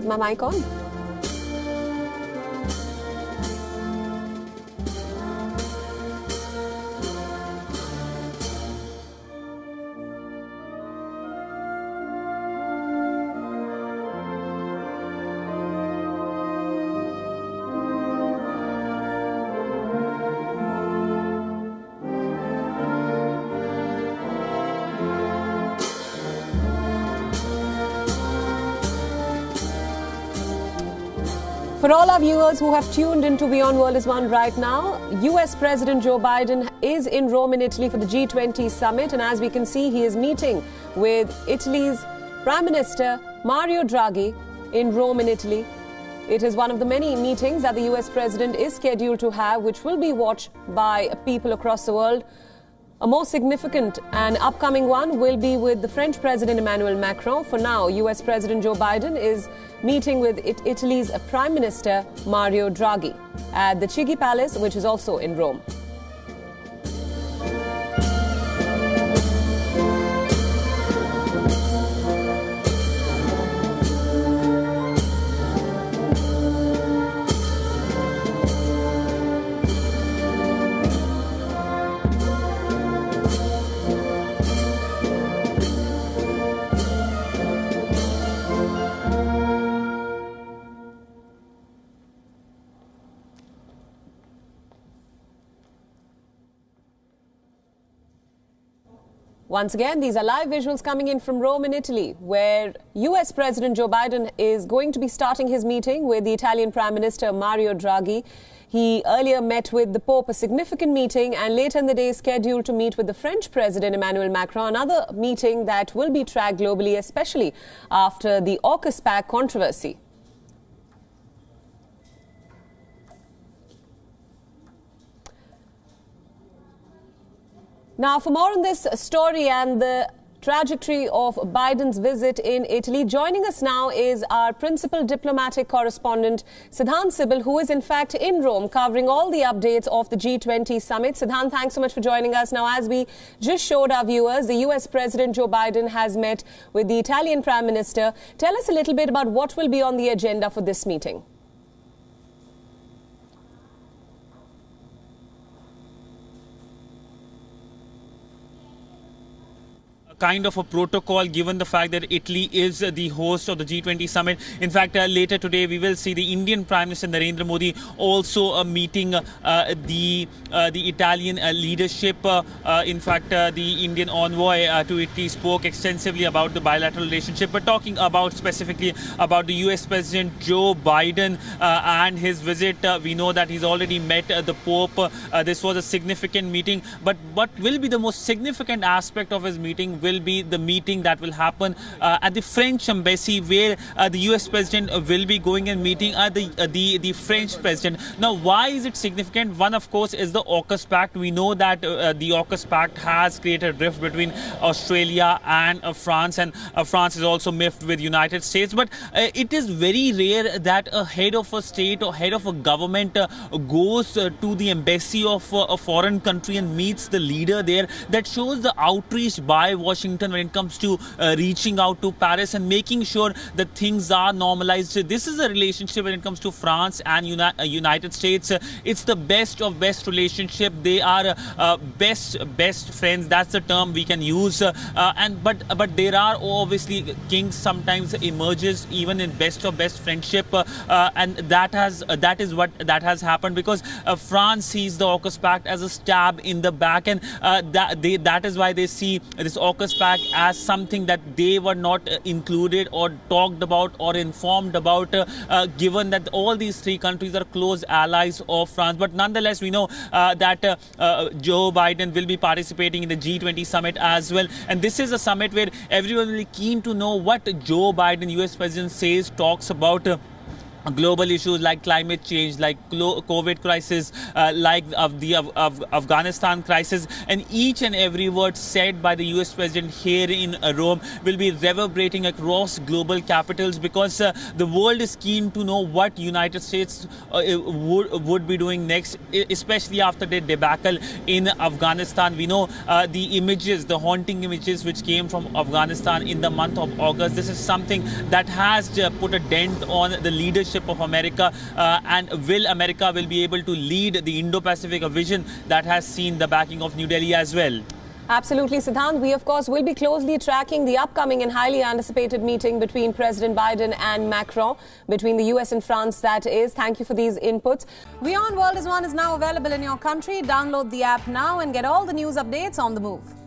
Is my mic on? For all our viewers who have tuned into Beyond World is One right now, US President Joe Biden is in Rome in Italy for the G20 summit, and as we can see, he is meeting with Italy's Prime Minister Mario Draghi in Rome in Italy. It is one of the many meetings that the US President is scheduled to have, which will be watched by people across the world. A more significant and upcoming one will be with the French President Emmanuel Macron. For now, US President Joe Biden is meeting with Italy's Prime Minister Mario Draghi at the Chigi Palace, which is also in Rome. Once again, these are live visuals coming in from Rome in Italy, where US President Joe Biden is going to be starting his meeting with the Italian Prime Minister Mario Draghi. He earlier met with the Pope, a significant meeting, and later in the day is scheduled to meet with the French President Emmanuel Macron, another meeting that will be tracked globally, especially after the AUKUS pact controversy. Now, for more on this story and the trajectory of Biden's visit in Italy, joining us now is our principal diplomatic correspondent, Siddhant Sibal, who is in fact in Rome covering all the updates of the G20 summit. Siddhant, thanks so much for joining us. Now, as we just showed our viewers, the US President Joe Biden has met with the Italian Prime Minister. Tell us a little bit about what will be on the agenda for this meeting. Kind of a protocol, given the fact that Italy is the host of the G20 summit. In fact, later today we will see the Indian Prime Minister Narendra Modi also meeting the Italian leadership. In fact, the Indian envoy to Italy spoke extensively about the bilateral relationship, but talking about specifically about the US President Joe Biden and his visit. We know that he's already met the Pope. This was a significant meeting, but what will be the most significant aspect of his meeting will be the meeting that will happen at the French embassy, where the US President will be going and meeting the French President. Now, why is it significant? One, of course, is the AUKUS pact. We know that the AUKUS pact has created a rift between Australia and France, and France is also miffed with United States. But it is very rare that a head of a state or head of a government goes to the embassy of a foreign country and meets the leader there. That shows the outreach by Washington when it comes to reaching out to Paris and making sure that things are normalized. This is a relationship when it comes to France and United States. It's the best of best relationship. They are best friends. That's the term we can use. But there are obviously kings sometimes emerges even in best of best friendship, and that is what has happened, because France sees the AUKUS pact as a stab in the back, and that is why they see this AUKUS pact as something that they were not included or talked about or informed about, given that all these three countries are close allies of France. But nonetheless, we know that Joe Biden will be participating in the G20 summit as well. And this is a summit where everyone will be keen to know what Joe Biden, US President, talks about global issues like climate change, like COVID crisis, like the Afghanistan crisis, and each and every word said by the US President here in Rome will be reverberating across global capitals, because the world is keen to know what United States would be doing next, especially after the debacle in Afghanistan. We know the images, the haunting images which came from Afghanistan in the month of August. This is something that has put a dent on the leadership of America, and will America be able to lead the Indo-Pacific, a vision that has seen the backing of New Delhi as well. Absolutely, Siddhant. We, of course, will be closely tracking the upcoming and highly anticipated meeting between President Biden and Macron, between the US and France, that is. Thank you for these inputs. WION World is One is now available in your country. Download the app now and get all the news updates on the move.